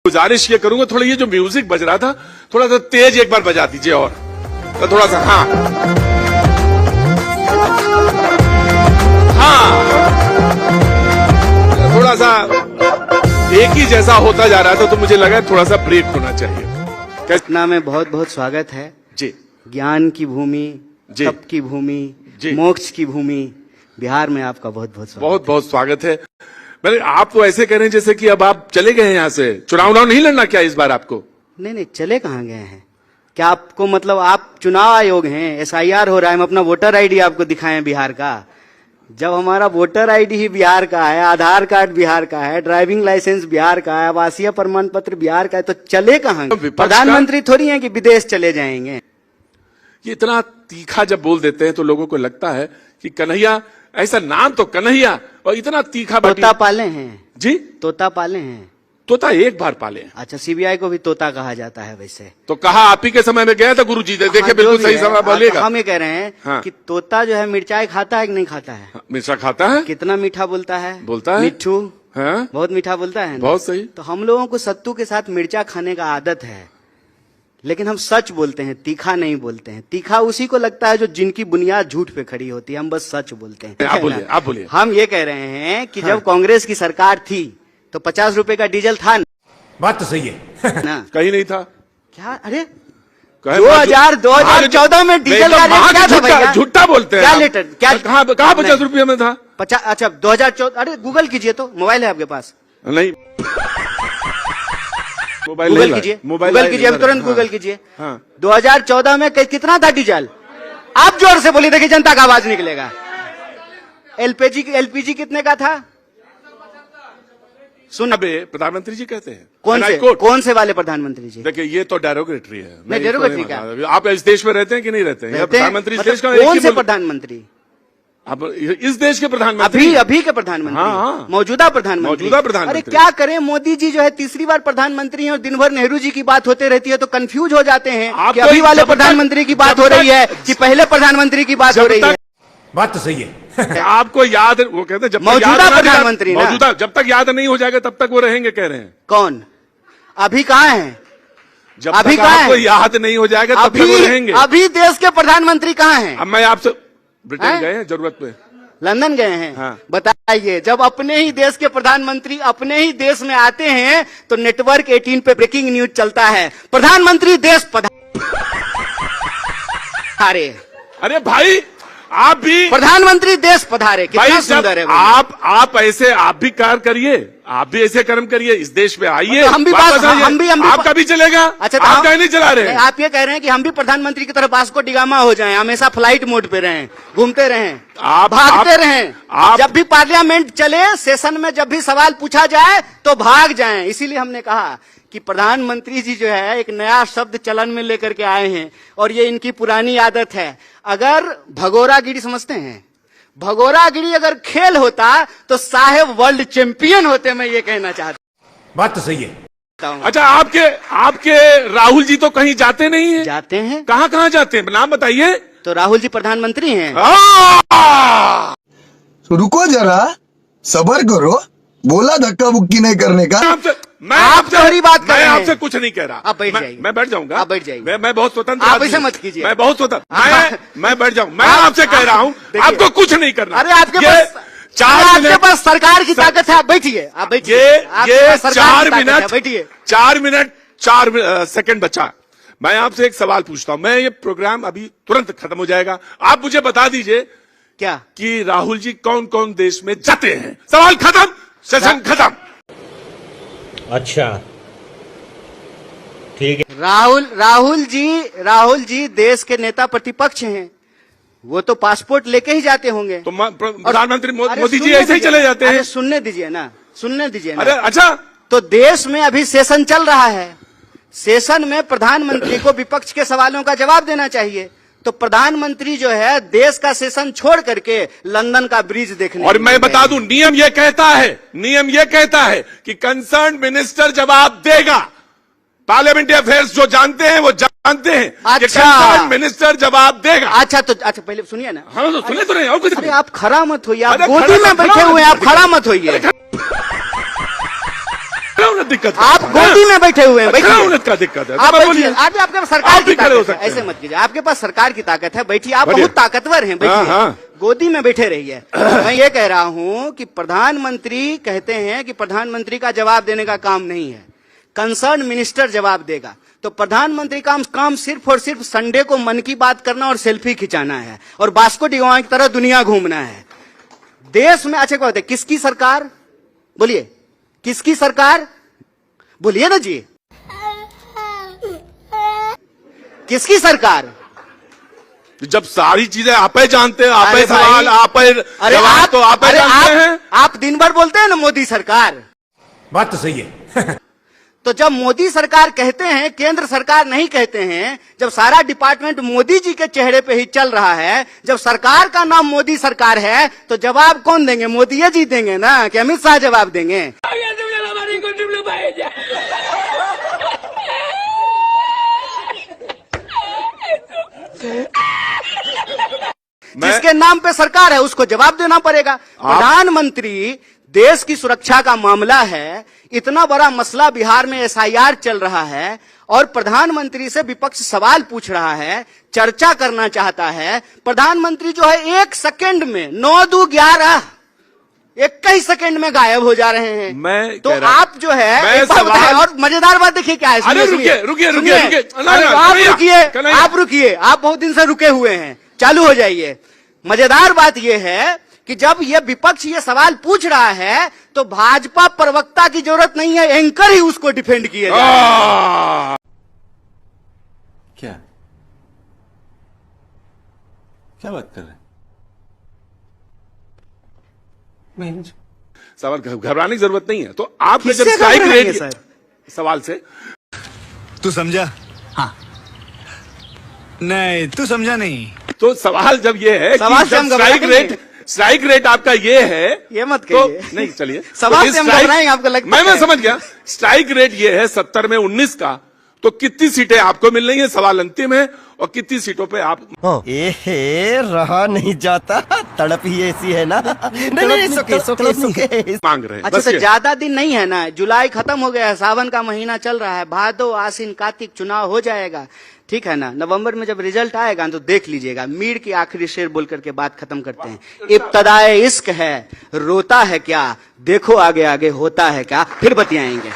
गुजारिश ये करूंगा, थोड़ा ये जो म्यूजिक बज रहा था थोड़ा सा तेज एक बार बजा दीजिए, और तो थोड़ा सा हाँ थोड़ा सा एक ही जैसा होता जा रहा था, तो मुझे लगा थोड़ा सा ब्रेक होना चाहिए। पटना में बहुत बहुत स्वागत है जी। ज्ञान की भूमि, तप की भूमि, मोक्ष की भूमि, बिहार में आपका बहुत बहुत स्वागत। बहुत बहुत स्वागत है। मैंने आप तो ऐसे कह रहे हैं जैसे कि अब आप चले गए हैं यहाँ से, चुनाव नहीं लड़ना क्या इस बार आपको? नहीं, चले कहाँ गए हैं? क्या आपको मतलब आप चुनाव आयोग हैं, SIR हो रहा है, हम अपना वोटर ID आपको दिखाएं बिहार का? जब हमारा वोटर ID ही बिहार का है, आधार कार्ड बिहार का है, ड्राइविंग लाइसेंस बिहार का है, आवासीय प्रमाण पत्र बिहार का है, तो चले कहाँ? प्रधानमंत्री थोड़ी हैं कि विदेश चले जाएंगे। ये इतना तीखा जब बोल देते हैं तो लोगों को लगता है कि कन्हैया, ऐसा नाम तो कन्हैया, और इतना तीखा। तोता पाले हैं जी, तोता पाले हैं। तोता एक बार पाले हैं। अच्छा, CBI को भी तोता कहा जाता है वैसे तो? कहा आप ही के समय में गया था गुरुजी, देखे हाँ, बिल्कुल सही समय बोलेगा। हम ये कह रहे हैं हाँ। कि तोता जो है मिर्चाई खाता है कि नहीं खाता है? मिर्चा खाता है। कितना मीठा बोलता है? मिट्ठू, हाँ? बहुत मीठा बोलता है ना? बहुत सही। तो हम लोगों को सत्तू के साथ मिर्चा खाने का आदत है, लेकिन हम सच बोलते हैं, तीखा नहीं बोलते हैं। तीखा उसी को लगता है जो जिनकी बुनियाद झूठ पे खड़ी होती है। हम बस सच बोलते हैं। आप बोलिए। हम ये कह रहे हैं कि जब कांग्रेस की सरकार थी तो 50 रुपए का डीजल था। बात तो सही है ना? कहीं नहीं था क्या? अरे 2014 में डीजल का रेट क्या था भैया? झूठा बोलते हैं। क्या लीटर? क्या कहाँ 50 रुपये में था? 50। अच्छा 2014, अरे गूगल कीजिए, तो मोबाइल है आपके पास? नहीं, गूगल कीजिए, गूगल कीजिए, अभी तुरंत गूगल कीजिए। 2014 में कितना था डीजल? आप जोर से बोलिए, देखिए जनता का आवाज निकलेगा। LPG कितने का था? सुन, प्रधानमंत्री जी कहते हैं। कौन से वाले प्रधानमंत्री जी? देखिए ये तो डेरोगेटरी है। नहीं, डेरोगेटरी क्या? आप इस देश में रहते हैं कि नहीं रहते हैं? प्रधानमंत्री इस देश का कौन से प्रधानमंत्री? अब इस देश के प्रधानमंत्री, अभी के प्रधानमंत्री? हाँ। मौजूदा प्रधानमंत्री। अरे क्या करें, मोदी जी जो है तीसरी बार प्रधानमंत्री हैं और दिन भर नेहरू जी की बात होते रहती है, तो कंफ्यूज हो जाते हैं कि अभी वाले प्रधानमंत्री की बात हो रही है कि पहले प्रधानमंत्री की बात हो रही है। बात तो सही है। आपको याद, वो कहते हैं जब मौजूदा प्रधानमंत्री, मौजूदा, जब तक याद नहीं हो जाएगा तब तक वो रहेंगे, कह रहे हैं। कौन? अभी कहाँ है? जब अभी तक आपको याद नहीं हो जाएगा तब तक वो रहेंगे। अभी देश के प्रधानमंत्री कहाँ हैं? अब मैं आपसे, ब्रिटेन गए हैं जरूरत पे? लंदन गए हैं? हाँ। बताइए, जब अपने ही देश के प्रधानमंत्री अपने ही देश में आते हैं तो नेटवर्क 18 पे ब्रेकिंग न्यूज चलता है, प्रधानमंत्री देश पधारे। अरे भाई, आप भी प्रधानमंत्री देश पधारे, कितना सुंदर है। आप ऐसे, आप भी कार्य करिए, आप भी ऐसे कर्म करिए, इस देश में आइए। तो हम भी आपका भी चलेगा। अच्छा, आप कहीं नहीं चला रहे? आप ये कह रहे हैं कि हम भी प्रधानमंत्री की तरफ वास्को डिगामा हो जाएं, हमेशा फ्लाइट मोड पे रहें, घूमते रहें, भागते रहें। जब भी पार्लियामेंट चले, सेशन में जब भी सवाल पूछा जाए तो भाग जाएं। इसीलिए हमने कहा कि प्रधानमंत्री जी जो है एक नया शब्द चलन में लेकर के आए हैं, और ये इनकी पुरानी आदत है। अगर भगोरागिरी समझते हैं, भगोरागिरी अगर खेल होता तो साहेब वर्ल्ड चैंपियन होते, मैं ये कहना चाहता हूं। बात तो सही है। अच्छा, आपके राहुल जी तो कहीं जाते नहीं है? जाते हैं। कहाँ जाते हैं, नाम बताइए। तो राहुल जी प्रधानमंत्री हैं। रुको जरा, सबर करो, बोला धक्का बुक्की नहीं करने का। मैं आपसे कुछ नहीं कह रहा। आप बैठ जाइए। मैं बैठ जाऊंगा। आप बैठ जाइए। मैं बहुत स्वतंत्र। आप ऐसे मत कीजिए। मैं बहुत स्वतंत्र। मैं बैठ जाऊँ। मैं आपसे कह रहा हूँ, आपको कुछ नहीं करना। अरे आपके पास 4 मिनट, आपके पास सरकार की ताकत है, आप बैठिए। आप बैठिए, ये 4 मिनट, बैठिए। 4 मिनट 4 सेकंड बचा। मैं आपसे एक सवाल पूछता हूँ। मैं ये प्रोग्राम अभी तुरंत खत्म हो जाएगा, आप मुझे बता दीजिए क्या कि राहुल जी कौन कौन देश में जाते हैं? सवाल खत्म, सेशन खत्म। अच्छा ठीक है। राहुल जी देश के नेता प्रतिपक्ष हैं, वो तो पासपोर्ट लेके ही जाते होंगे। तो प्रधानमंत्री मोदी जी ऐसे ही चले जाते हैं। सुनने दीजिए ना। अरे अच्छा, तो देश में अभी सेशन चल रहा है, सेशन में प्रधानमंत्री को विपक्ष के सवालों का जवाब देना चाहिए। तो प्रधानमंत्री जो है देश का सेशन छोड़ करके लंदन का ब्रिज देखने। और मैं बता दूं, नियम ये कहता है कि कंसर्न मिनिस्टर जवाब देगा। पार्लियामेंट्री अफेयर्स जो जानते हैं वो जानते हैं। अच्छा, मिनिस्टर जवाब देगा। अच्छा पहले सुनिए ना। हाँ तो सुने तो नहीं, और कुछ। अरे आप खड़ा मत होइए, आप गोदी में बैठे हुए हैं, आप खड़ा मत होइए। खड़ा होने दिक्कत है। आप गोदी में बैठे हुए हैं, खड़ा बैठिए। होने का दिक्कत है। आप तो बैठिए, बोलिए। आपके पास सरकार आप की भी खड़े हो ताकत है, सकते ऐसे हैं। मत कीजिए। आपके पास सरकार की ताकत है, बैठिए। आप बढ़िया। बहुत ताकतवर हैं, बैठिए। हाँ। गोदी में बैठे रहिए। मैं ये कह रहा हूं कि प्रधानमंत्री कहते हैं कि प्रधानमंत्री का जवाब देने का काम नहीं है, कंसर्न मिनिस्टर जवाब देगा। तो प्रधानमंत्री का काम सिर्फ और सिर्फ संडे को मन की बात करना और सेल्फी खिंचाना है और वास्को डी गामा की तरह दुनिया घूमना है। देश में अच्छे बात है, किसकी सरकार? बोलिए, किसकी सरकार? बोलिए ना जी, किसकी सरकार? जब सारी चीजें आप ही जानते हैं, आप अरे ही सवाल, भाई, आप ही अरे जवाब, तो आप ही अरे जानते हैं। आप दिन भर बोलते हैं ना मोदी सरकार। बात तो सही है। तो जब मोदी सरकार कहते हैं, केंद्र सरकार नहीं कहते हैं, जब सारा डिपार्टमेंट मोदी जी के चेहरे पे ही चल रहा है, जब सरकार का नाम मोदी सरकार है, तो जवाब कौन देंगे? मोदी जी देंगे ना, कि अमित शाह जवाब देंगे? जिसके नाम पे सरकार है उसको जवाब देना पड़ेगा। प्रधानमंत्री, देश की सुरक्षा का मामला है, इतना बड़ा मसला बिहार में एसआईआर चल रहा है और प्रधानमंत्री से विपक्ष सवाल पूछ रहा है, चर्चा करना चाहता है। प्रधानमंत्री जो है 1 सेकंड में 9-2-11 एक ही सेकंड में गायब हो जा रहे हैं। मैं तो कह रहा- आप जो है मैं एक बात सवाल- बताएं, और मजेदार बात देखिए क्या है। अरे सुनिए, रुकिए, सुनिए। ना, अरे ना, आप कन्हैया, रुकिए, कन्हैया। आप रुकिए, आप बहुत दिन से रुके हुए हैं, चालू हो जाइए। मजेदार बात यह है कि जब ये विपक्ष ये सवाल पूछ रहा है तो भाजपा प्रवक्ता की जरूरत नहीं है, एंकर ही उसको डिफेंड किए जा रहे हैं। क्या क्या बात कर रहे हैं? सवाल घबराने की जरूरत नहीं है। तो आपने जब किससे स्ट्राइक घबराएंगे रेट सर? सवाल से तू समझा? हाँ। नहीं, तू समझा नहीं। तो सवाल जब ये है सवाल कि से हम जब घबराएंगे। स्ट्राइक रेट आपका ये है, ये मत तो कहिए। नहीं चलिए सवाल तो से हम स्ट्राइक- घबराएंगे, आपको लगता मैं है? समझ गया। स्ट्राइक रेट ये है 70 में 19 का, तो कितनी सीटें आपको मिल रही है? सवाल अंतिम है। और कितनी सीटों पे आप एहे रहा नहीं जाता, तड़प ही ऐसी है ना। नहीं सुके मांग रहे हैं? अच्छा, बस तो ये। ज्यादा दिन नहीं है ना, जुलाई खत्म हो गया है, सावन का महीना चल रहा है, भादो आसीन कार्तिक चुनाव हो जाएगा, ठीक है ना। नवंबर में जब रिजल्ट आएगा तो देख लीजिएगा। मीर की आखिरी शेर बोल करके बात खत्म करते हैं। इब्तदाए इश्क है, रोता है क्या, देखो आगे आगे होता है क्या, फिर बतियाएंगे।